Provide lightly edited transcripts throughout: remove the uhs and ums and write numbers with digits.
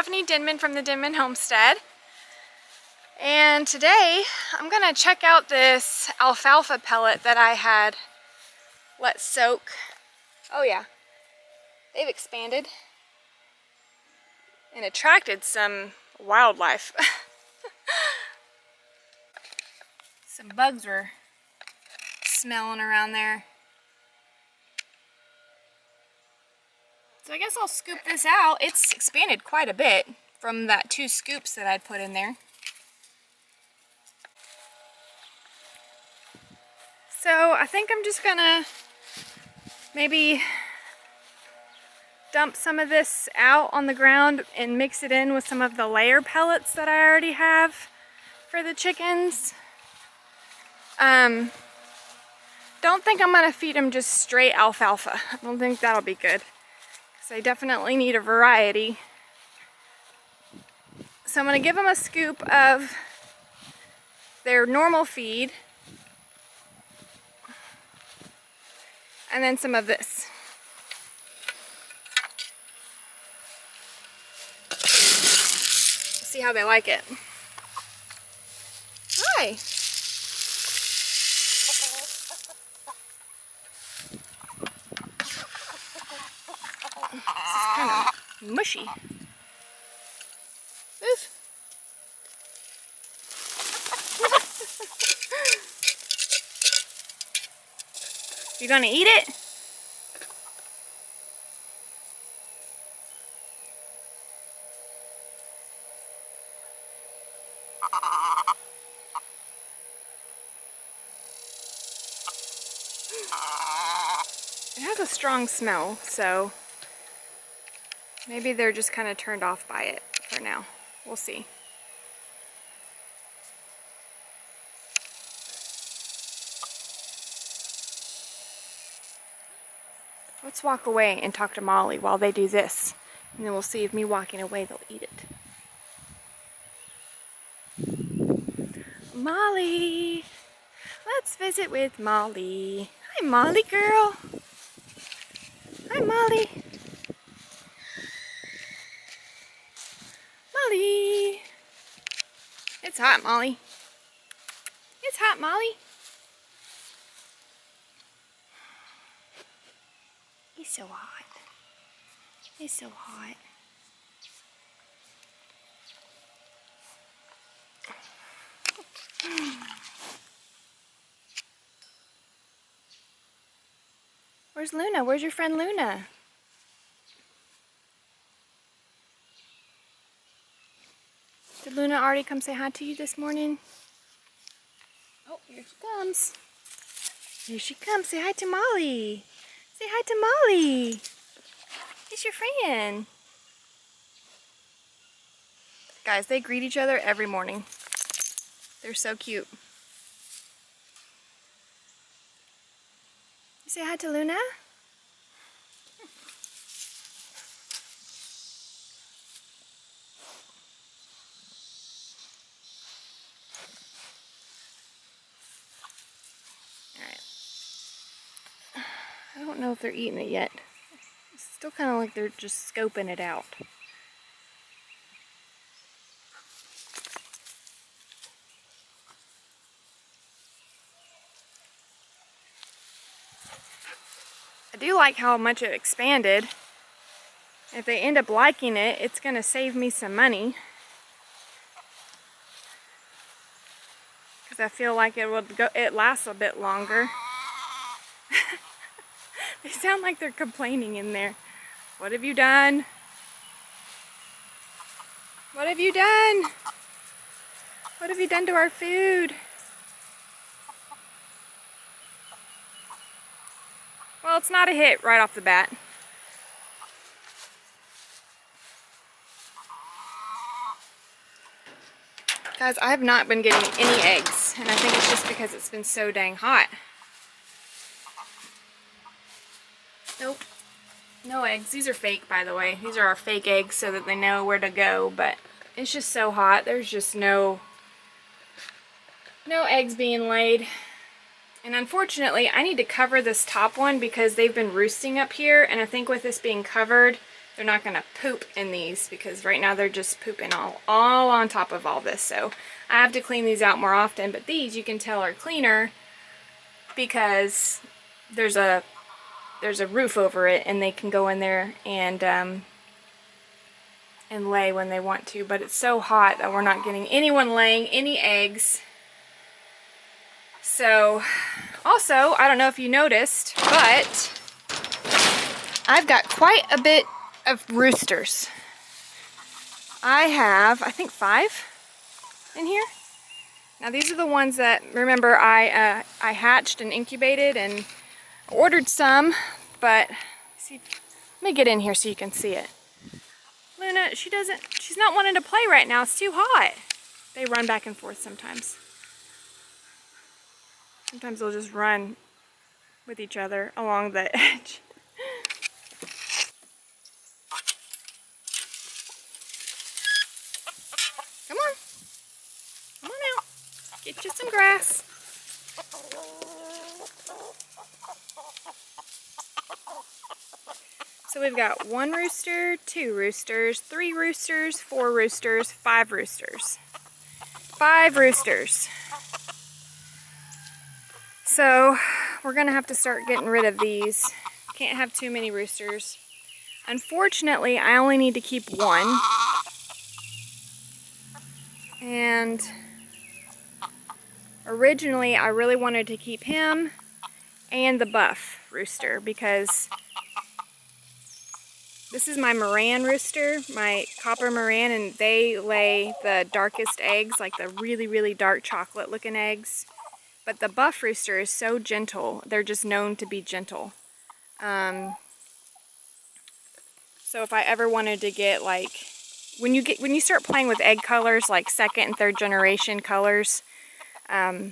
Stephanie Denman from the Denman Homestead, and today I'm gonna check out this alfalfa pellet that I had let soak. Oh yeah, they've expanded and attracted some wildlife. Some bugs were smelling around there. So I guess I'll scoop this out. It's expanded quite a bit from that 2 scoops that I'd put in there. So I think I'm just gonna maybe dump some of this out on the ground and mix it in with some of the layer pellets that I already have for the chickens. Don't think I'm gonna feed them just straight alfalfa. I don't think that'll be good. They definitely need a variety. So I'm going to give them a scoop of their normal feed and then some of this. See how they like it. Hi. Kind of mushy. Oof. You gonna eat it? It has a strong smell, so maybe they're just kind of turned off by it for now. We'll see. Let's walk away and talk to Molly while they do this. And then we'll see if me walking away they'll eat it. Molly! Let's visit with Molly. Hi, Molly girl. Hi, Molly. Molly. It's hot, Molly. It's hot, Molly. He's so hot. He's so hot. Where's Luna? Where's your friend Luna? Did Luna already come say hi to you this morning? Oh, here she comes. Here she comes. Say hi to Molly. Say hi to Molly. It's your friend. Guys, they greet each other every morning. They're so cute. You say hi to Luna? Alright. I don't know if they're eating it yet. It's still kind of like they're just scoping it out. I do like how much it expanded. If they end up liking it, it's going to save me some money. Because I feel like it lasts a bit longer. They sound like they're complaining in there. What have you done? What have you done? What have you done to our food? Well, it's not a hit right off the bat. Guys, I have not been getting any eggs, and I think it's just because it's been so dang hot. Nope. No eggs. These are fake, by the way. These are our fake eggs so that they know where to go, but it's just so hot. There's just no eggs being laid. And unfortunately, I need to cover this top one because they've been roosting up here, and I think with this being covered, they're not gonna poop in these, because right now they're just pooping all on top of all this. So I have to clean these out more often, but these you can tell are cleaner because there's a roof over it and they can go in there and lay when they want to. But it's so hot that we're not getting anyone laying any eggs. So also, I don't know if you noticed, but I've got quite a bit of roosters. I have, I think, 5 in here. Now these are the ones that, remember, I hatched and incubated and ordered some, but see, let me get in here so you can see it. Luna, she's not wanting to play right now. It's too hot. They run back and forth sometimes. Sometimes they'll just run with each other along the edge. Come on. Come on out. Get you some grass. So we've got 1 rooster, 2 roosters, 3 roosters, 4 roosters, 5 roosters. 5 roosters. So we're gonna have to start getting rid of these. Can't have too many roosters. Unfortunately, I only need to keep 1. And originally I really wanted to keep him and the buff rooster, because this is my Moran rooster, my copper Moran, and they lay the darkest eggs, like the really, really dark chocolate looking eggs. But the buff rooster is so gentle. They're just known to be gentle. So if I ever wanted to get, like, when you start playing with egg colors, like 2nd and 3rd generation colors, having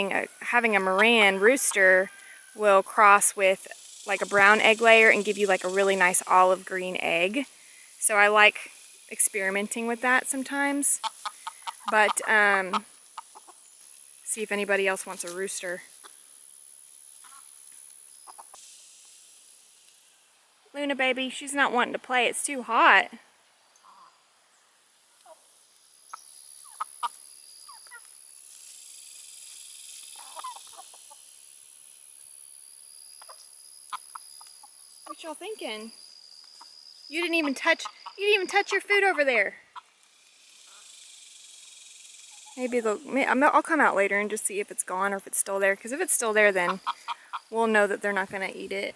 a Moran rooster will cross with like a brown egg layer and give you like a really nice olive green egg. So I like experimenting with that sometimes. But see if anybody else wants a rooster. Luna baby, she's not wanting to play. It's too hot. What y'all thinking? You didn't even touch your food over there. Maybe I'll come out later and just see if it's gone or if it's still there. Because if it's still there, then we'll know that they're not going to eat it.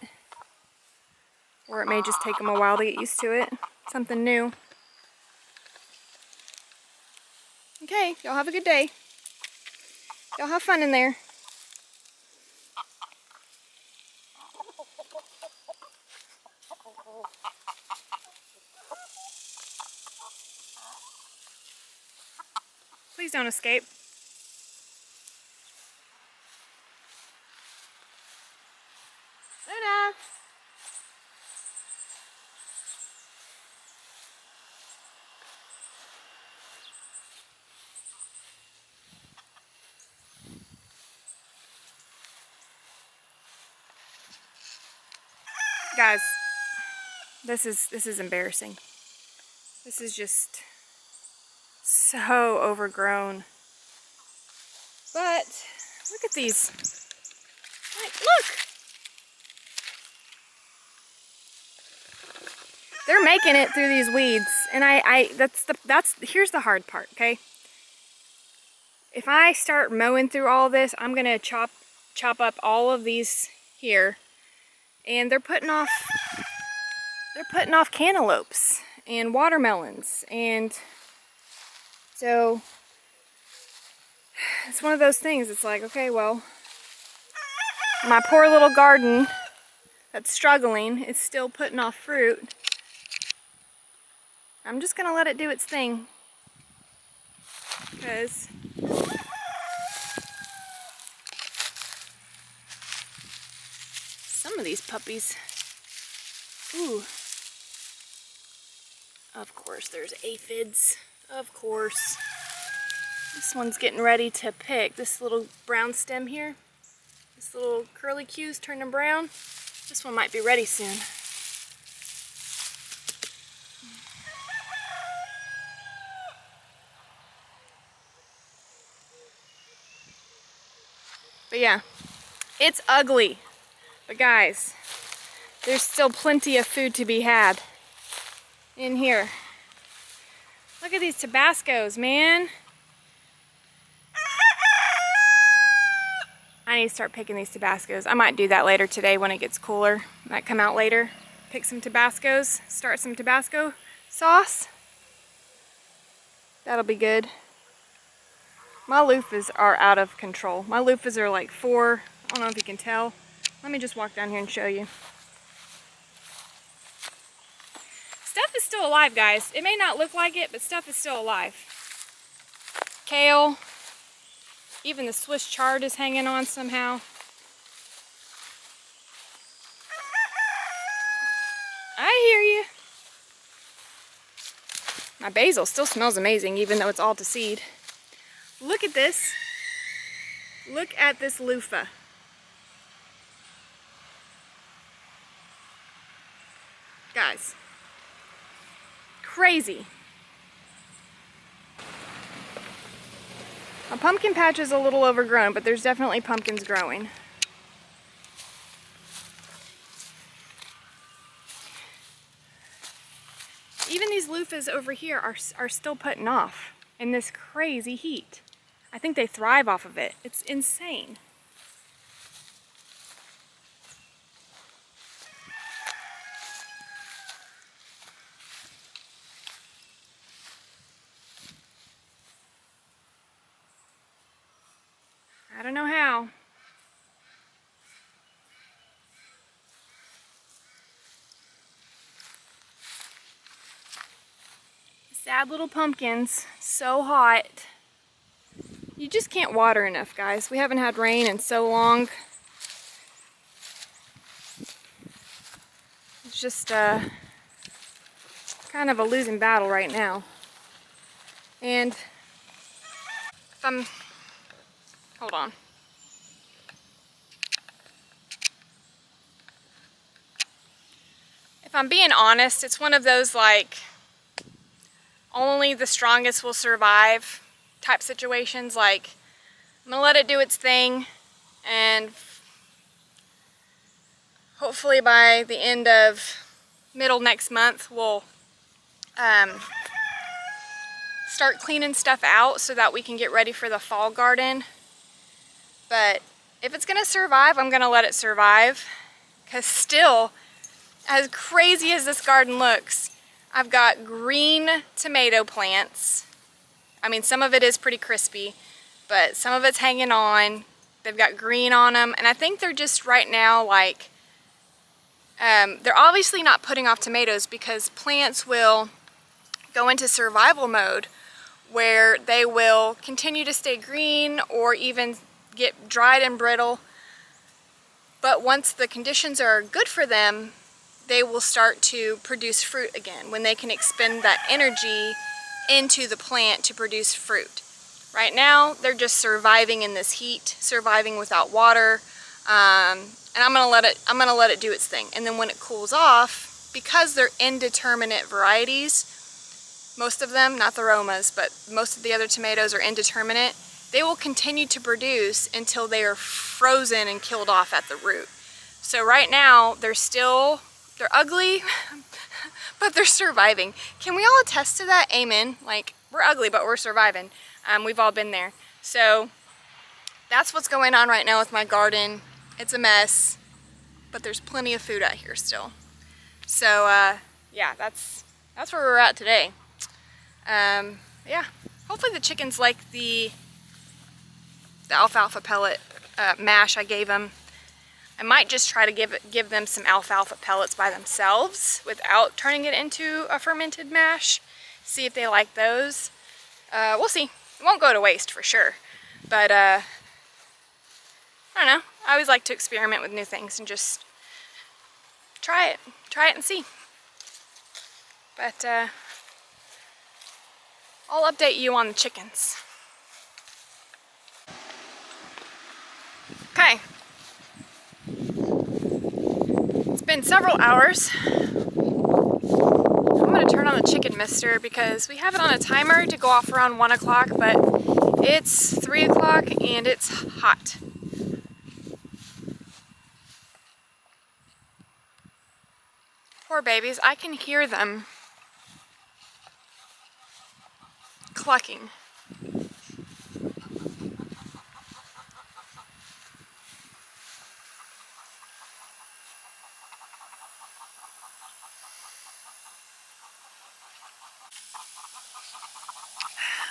Or it may just take them a while to get used to it. Something new. Okay, y'all have a good day. Y'all have fun in there. Please don't escape. Luna! Guys, this is embarrassing. This is just so overgrown. But look at these. Like, look. They're making it through these weeds, and here's the hard part, okay? If I start mowing through all this, I'm gonna chop up all of these here, and they're putting off cantaloupes and watermelons, and so it's one of those things. It's like, okay, well, my poor little garden that's struggling is still putting off fruit. I'm just gonna let it do its thing, because some of these puppies, ooh, of course there's aphids, of course. This one's getting ready to pick. This little brown stem here, this little curly cue's turning brown. This one might be ready soon. But yeah, it's ugly. But guys, there's still plenty of food to be had in here. Look at these Tabascos, man. I need to start picking these Tabascos. I might do that later today when it gets cooler. Might come out later, pick some Tabascos, start some Tabasco sauce. That'll be good. My loofahs are out of control. My loofahs are like 4, I don't know if you can tell. Let me just walk down here and show you. Stuff is still alive, guys. It may not look like it, but stuff is still alive. Kale. Even the Swiss chard is hanging on somehow. I hear you. My basil still smells amazing, even though it's all to seed. Look at this. Look at this loofah. Guys. Crazy. My pumpkin patch is a little overgrown, but there's definitely pumpkins growing. Even these loofahs over here are still putting off in this crazy heat. I think they thrive off of it. It's insane. I don't know how. Sad little pumpkins, so hot. You just can't water enough, guys. We haven't had rain in so long. It's just kind of a losing battle right now. And if I'm, hold on. If I'm being honest, it's one of those like, only the strongest will survive type situations. Like, I'm gonna let it do its thing, and hopefully by the end of middle next month we'll start cleaning stuff out so that we can get ready for the fall garden. But if it's gonna survive, I'm gonna let it survive, because still, as crazy as this garden looks, I've got green tomato plants. I mean, some of it is pretty crispy, but some of it's hanging on. They've got green on them, and I think they're just right now like, they're obviously not putting off tomatoes, because plants will go into survival mode where they will continue to stay green or even get dried and brittle. But once the conditions are good for them, they will start to produce fruit again, when they can expend that energy into the plant to produce fruit. Right now, they're just surviving in this heat, surviving without water, and I'm gonna let it do its thing. And then when it cools off, because they're indeterminate varieties, most of them, not the Romas, but most of the other tomatoes are indeterminate, they will continue to produce until they are frozen and killed off at the root. So right now, they're ugly, but they're surviving. Can we all attest to that? Amen. Like, we're ugly, but we're surviving. We've all been there. So that's what's going on right now with my garden. It's a mess, but there's plenty of food out here still. So yeah, that's where we're at today. Yeah, hopefully the chickens like the alfalfa pellet mash I gave them. I might just try to give them some alfalfa pellets by themselves without turning it into a fermented mash. See if they like those. We'll see. It won't go to waste for sure. But I don't know. I always like to experiment with new things and just try it and see. But I'll update you on the chickens. Okay. It's been several hours. I'm gonna turn on the chicken mister because we have it on a timer to go off around 1 o'clock, but it's 3 o'clock and it's hot. Poor babies, I can hear them clucking.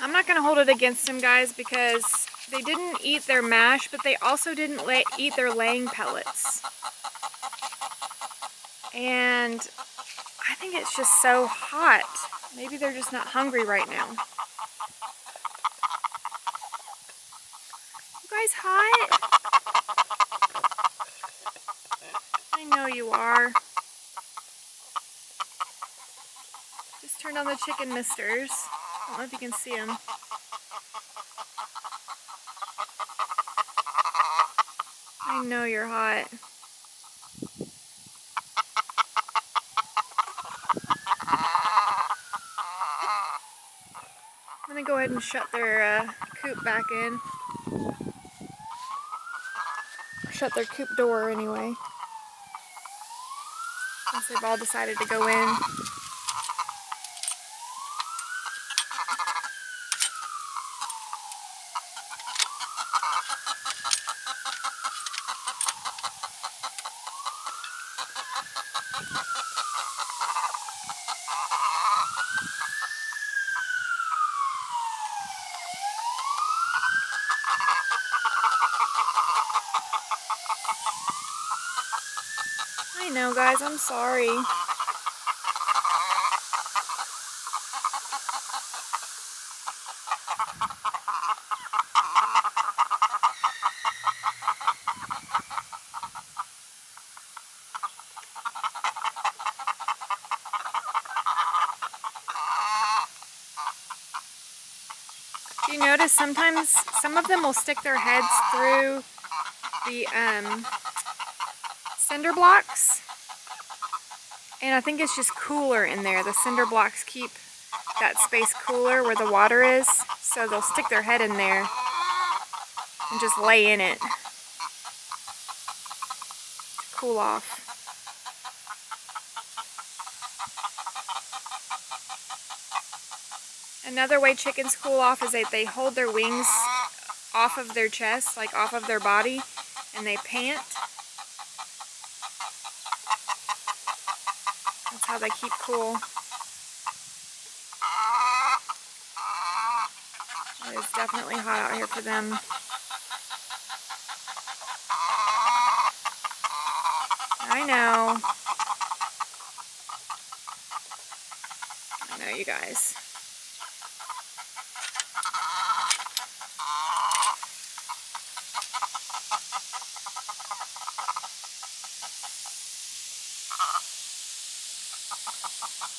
I'm not going to hold it against them, guys, because they didn't eat their mash, but they also didn't eat their laying pellets. And I think it's just so hot. Maybe they're just not hungry right now. You guys hot? I know you are. Just turned on the chicken misters. I don't know if you can see them. I know you're hot. I'm gonna go ahead and shut their coop back in. Shut their coop door anyway. Since they've all decided to go in. I know, guys, I'm sorry. Do you notice sometimes some of them will stick their heads through the cinder blocks? And I think it's just cooler in there. The cinder blocks keep that space cooler where the water is. So they'll stick their head in there and just lay in it to cool off. Another way chickens cool off is that they hold their wings off of their chest, like off of their body, and they pant. That's how they keep cool. It is definitely hot out here for them. I know. I know, you guys.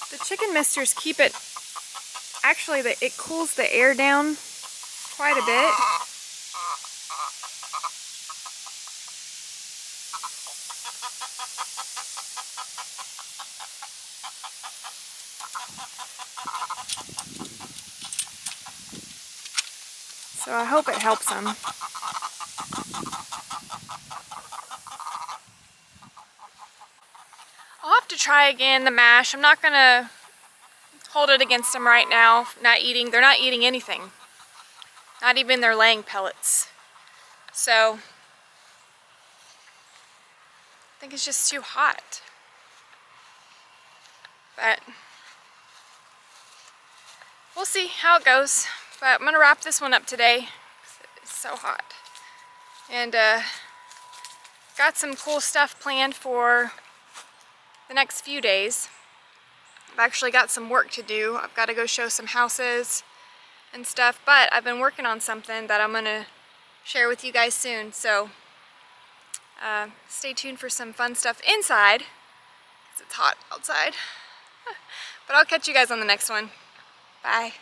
The chicken misters keep it, actually it cools the air down quite a bit. So I hope it helps them. I'll have to try again the mash. I'm not gonna hold it against them right now. They're not eating anything. Not even their laying pellets. So I think it's just too hot. But we'll see how it goes. But I'm gonna wrap this one up today. It's so hot. And got some cool stuff planned for the next few days. I've actually got some work to do. I've got to go show some houses and stuff, but I've been working on something that I'm gonna share with you guys soon. So stay tuned for some fun stuff inside, because it's hot outside. But I'll catch you guys on the next one. Bye.